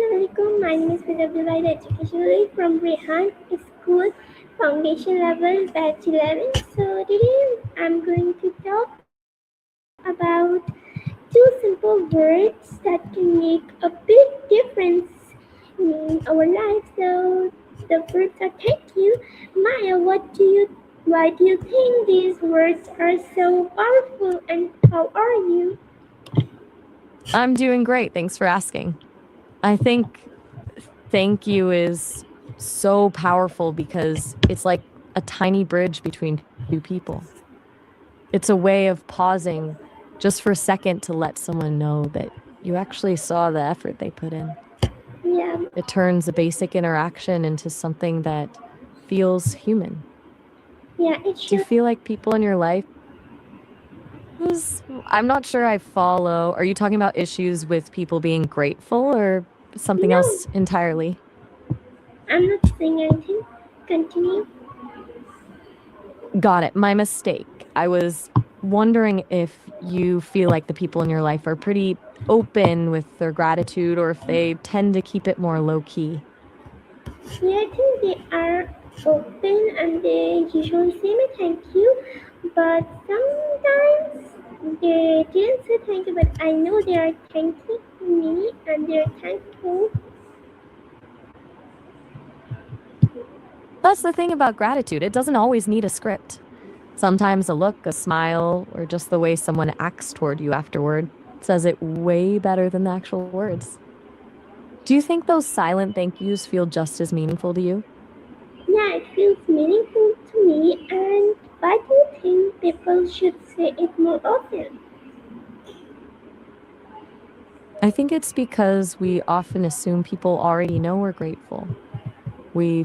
Assalamualaikum. My name is Vidya Education from Rehan School Foundation Level Batch 11. So today I'm going to talk about two simple words that can make a big difference in our lives. So the words are thank you. Maya, why do you think these words are so powerful and how are you? I'm doing great. Thanks for asking. I think thank you is so powerful because it's like a tiny bridge between two people. It's a way of pausing just for a second to let someone know that you actually saw the effort they put in. Yeah, It turns a basic interaction into something that feels human. yeah, it Do you should. feel like people in your life I'm not sure I follow. Are you talking about issues with people being grateful or something No, else entirely? I'm not saying anything. Continue. Got it. My mistake. I was wondering if you feel like the people in your life are pretty open with their gratitude or if they tend to keep it more low key. Yeah, I think they are open and they usually say me thank you, but sometimes they didn't say thank you, but I know they are thanking me and they're thankful. That's the thing about gratitude. It doesn't always need a script. Sometimes a look, a smile, or just the way someone acts toward you afterward says it way better than the actual words. Do you think those silent thank yous feel just as meaningful to you? Yeah, it feels meaningful to me, and why do you think people should say it more often? I think it's because we often assume people already know we're grateful. We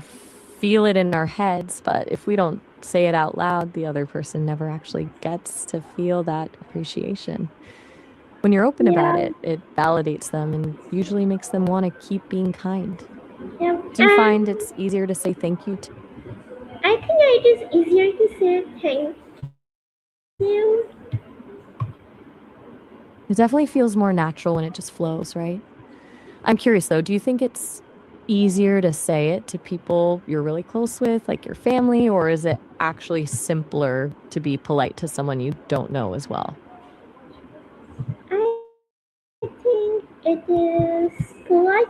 feel it in our heads, but if we don't say it out loud, the other person never actually gets to feel that appreciation. When you're open about Yeah, it validates them and usually makes them want to keep being kind. yeah, Do you find it's easier to say thank you? I think it is easier to say thank you. It definitely feels more natural when it just flows, right? I'm curious though, do you think it's easier to say it to people you're really close with, like your family, or is it actually simpler to be polite to someone you don't know as well? I think it is polite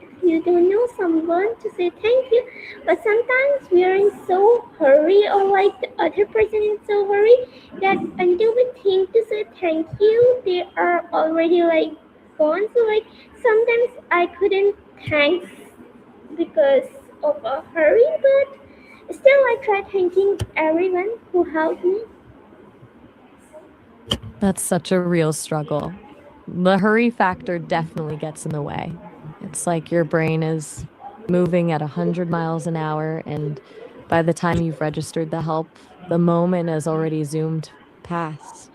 if you don't know someone to say thank you, but sometimes we are in so hurry or like the other person is so hurry that until we think to say thank you, they are already like gone. So like sometimes I couldn't thank because of a hurry, but still I try thanking everyone who helped me. That's such a real struggle. The hurry factor definitely gets in the way. It's like your brain is moving at 100 miles an hour, and by the time you've registered the help, the moment has already zoomed past.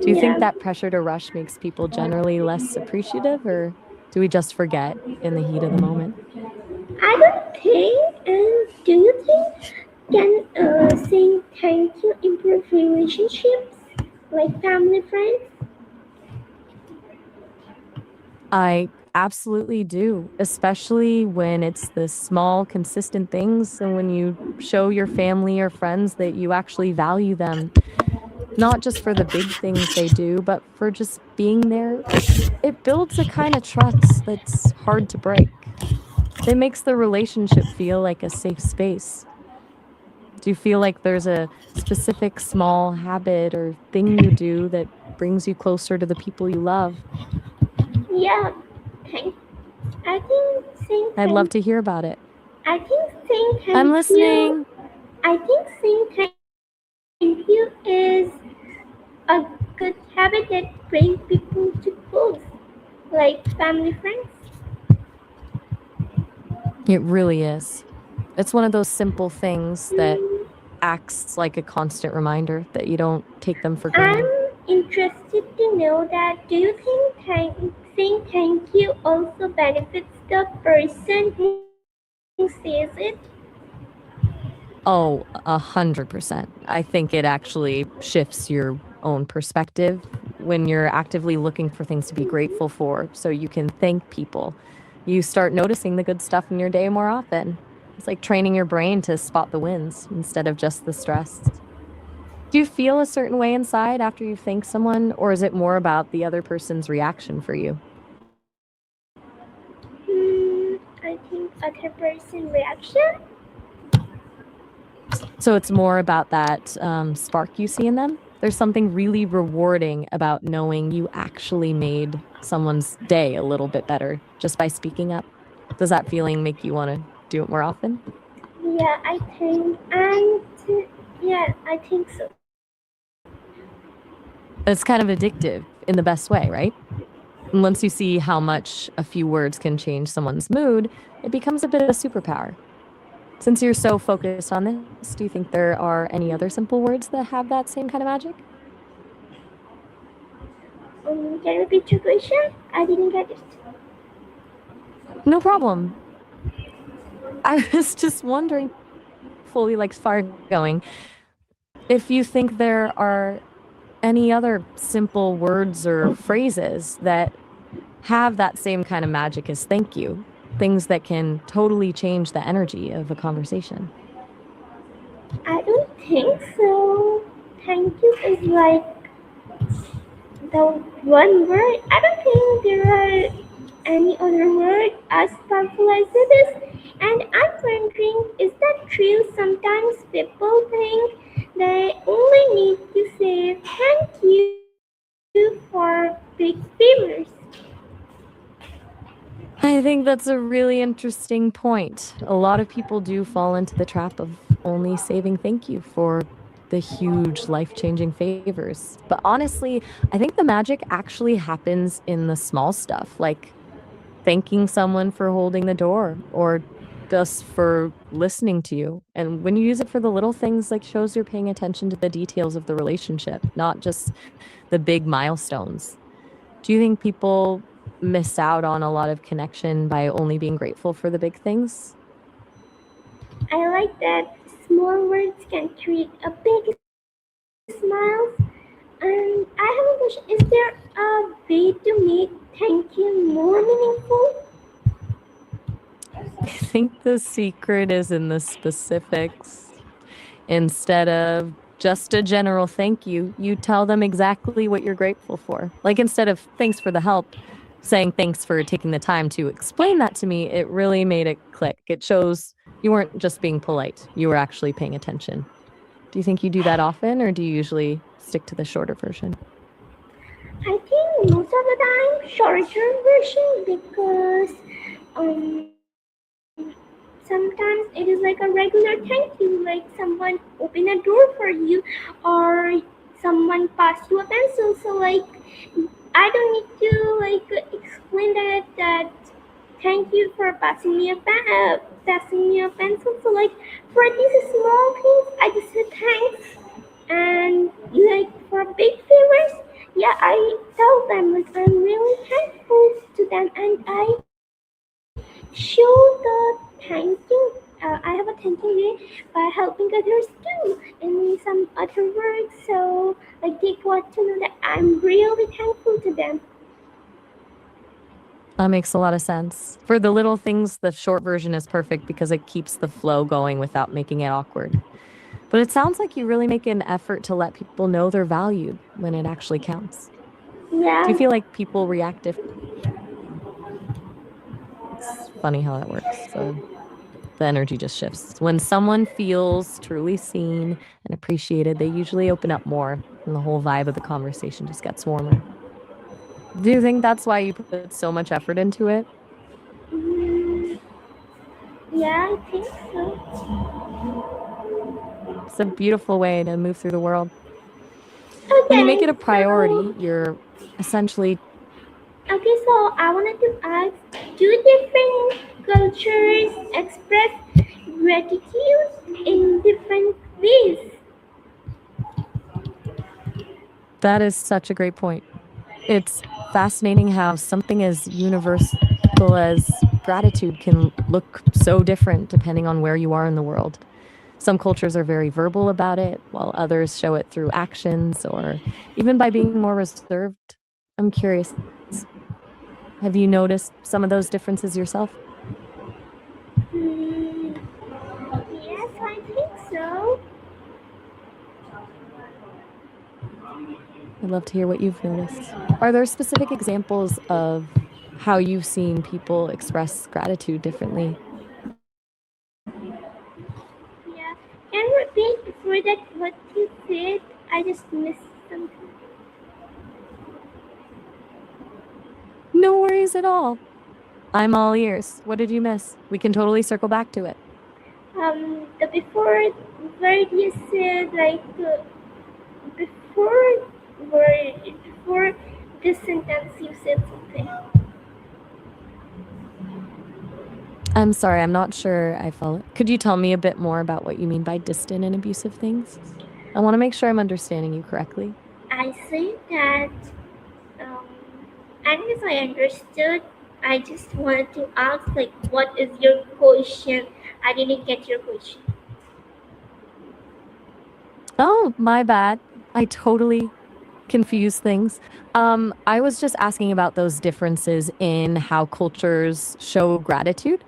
Do you think Yeah. that pressure to rush makes people generally less appreciative, or do we just forget in the heat of the moment? I don't think, and do you think can saying thank you improve relationships like family, friends? I absolutely do, especially when it's the small, consistent things and when you show your family or friends that you actually value them, not just for the big things they do, but for just being there. It builds a kind of trust that's hard to break. It makes the relationship feel like a safe space. Do you feel like there's a specific small habit or thing you do that brings you closer to the people you love? Yeah, thank. I think saying I'd love thank. to hear about it. I think saying I'm thank you. listening. I think saying thank you is a good habit that brings people to close, like family, friends. It really is. It's one of those simple things that Mm, acts like a constant reminder that you don't take them for I'm granted. interested to know that do you think saying thank you also benefits the person who says it? Oh, 100%. I think it actually shifts your own perspective when you're actively looking for things to be grateful for so you can thank people. You start noticing the good stuff in your day more often. It's like training your brain to spot the wins instead of just the stress. Do you feel a certain way inside after you thank someone, or is it more about the other person's reaction for you? I think other person reaction. So it's more about that spark you see in them. There's something really rewarding about knowing you actually made someone's day a little bit better just by speaking up. Does that feeling make you want to do it more often? Yeah, I think, and yeah, I think so. It's kind of addictive in the best way, right? And once you see how much a few words can change someone's mood, it becomes a bit of a superpower. Since you're so focused on this, do you think there are any other simple words that have that same kind of magic? Can you repeat your question? I didn't get it. No problem. I was just wondering, fully like fire going, if you think there are any other simple words or phrases that have that same kind of magic as thank you, things that can totally change the energy of a conversation. I don't think so. Thank you is like the one word. I don't think there are any other word as powerful as this. And I'm wondering, is that true? Sometimes people think they only need to say thank you for big favors. I think that's a really interesting point. A lot of people do fall into the trap of only saving thank you for the huge life changing favors. But honestly, I think the magic actually happens in the small stuff, like thanking someone for holding the door or just for listening to you. And when you use it for the little things, like shows you're paying attention to the details of the relationship, not just the big milestones. Do you think people miss out on a lot of connection by only being grateful for the big things? I like that small words can create a big smile. And I have a question. Is there a way to make thank you more meaningful? I think the secret is in the specifics. Instead of just a general thank you, you tell them exactly what you're grateful for. Like instead of thanks for the help, saying thanks for taking the time to explain that to me, it really made it click. It shows you weren't just being polite, you were actually paying attention. Do you think you do that often, or do you usually stick to the shorter version? I think most of the time shorter version because sometimes it is like a regular thank you, like someone open a door for you or someone pass you a pencil. So like I don't need to explain that thank you for passing me a pencil. So like for these small things, I just say thanks. And like for big favors, yeah, I tell them like I'm really thankful to them, and I show the thanking. I have a thanking way by helping others too in some other words. So like they got to know that I'm really thankful to them. That makes a lot of sense. For the little things, the short version is perfect because it keeps the flow going without making it awkward. But it sounds like you really make an effort to let people know they're valued when it actually counts. Do you Yeah, feel like people react differently when you say thank you? It's funny how that works. The energy just shifts. When someone feels truly seen and appreciated, they usually open up more, and the whole vibe of the conversation just gets warmer. Do you think that's why you put so much effort into it? mm, yeah, I think so. It's a beautiful way to move through the world. When you make it Okay, a priority, so you're essentially so I wanted to ask, do different cultures express gratitude in different ways? that is such a great point. It's fascinating how something as universal as gratitude can look so different depending on where you are in the world. Some cultures are very verbal about it, while others show it through actions or even by being more reserved. I'm curious. Have you noticed some of those differences yourself? Hmm, yes, I think so. I'd love to hear what you've noticed. Are there specific examples of how you've seen people express gratitude differently? Yeah. Can you repeat before that what you said? I just missed something. No worries at all. I'm all ears. What did you miss? We can totally circle back to it. The before word you said like before word before this sentence you said something. I'm sorry, I'm not sure I follow. Could you tell me a bit more about what you mean by distant and abusive things? I want to make sure I'm understanding you correctly. I say that um, as I understood, I just wanted to ask like what is your question? I didn't get your question. Oh, my bad. I totally confuse things. I was just asking about those differences in how cultures show gratitude.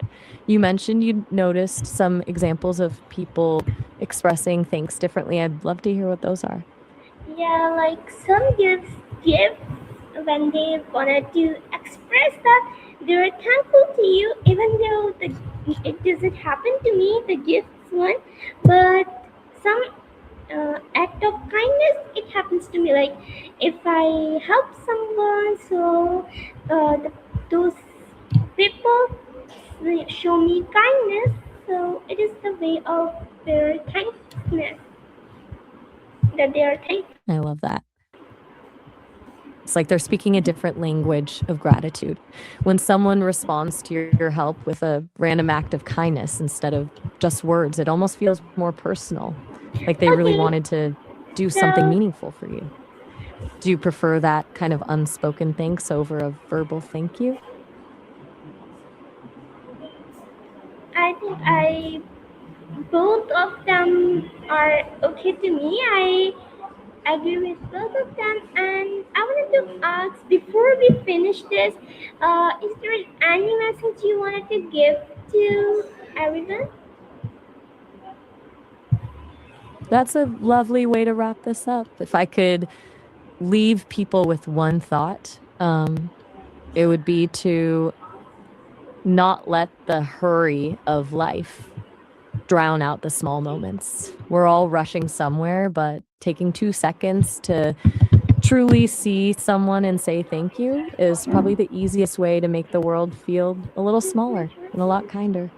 You mentioned you noticed some examples of people expressing thanks differently. I'd love to hear what those are. Yeah, like some give when they wanted to express that they're thankful to you, even though it doesn't happen to me, the gifts one, but some act of kindness it happens to me. Like if I help someone, so those people show me kindness, so it is the way of their thankfulness that they are thankful. I love that. It's like they're speaking a different language of gratitude. When someone responds to your help with a random act of kindness instead of just words, it almost feels more personal, like they really Okay, wanted to do something so meaningful for you. Do you prefer that kind of unspoken thanks over a verbal thank you? I think I both of them are okay to me. I agree with both of them, and I wanted to ask before we finish this, is there any message you wanted to give to everyone? That's a lovely way to wrap this up. If I could leave people with one thought, it would be to not let the hurry of life drown out the small moments. We're all rushing somewhere, but taking 2 seconds to truly see someone and say thank you is probably the easiest way to make the world feel a little smaller and a lot kinder.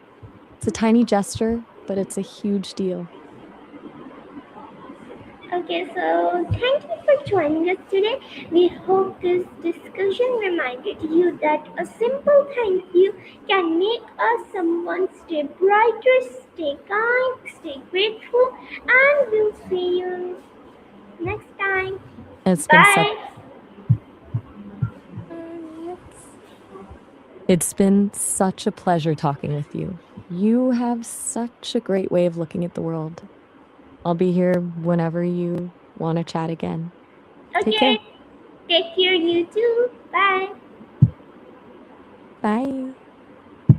It's a tiny gesture, but it's a huge deal. Okay, so thank you for joining us today. We hope this discussion reminded you that a simple thank you can make us someone stay brighter, stay kind, stay grateful, and we'll see you next time. It's been such Bye. it's been such a pleasure talking with you. You have such a great way of looking at the world. I'll be here whenever you want to chat again. Take Okay, care. take care, you too. Bye. Bye.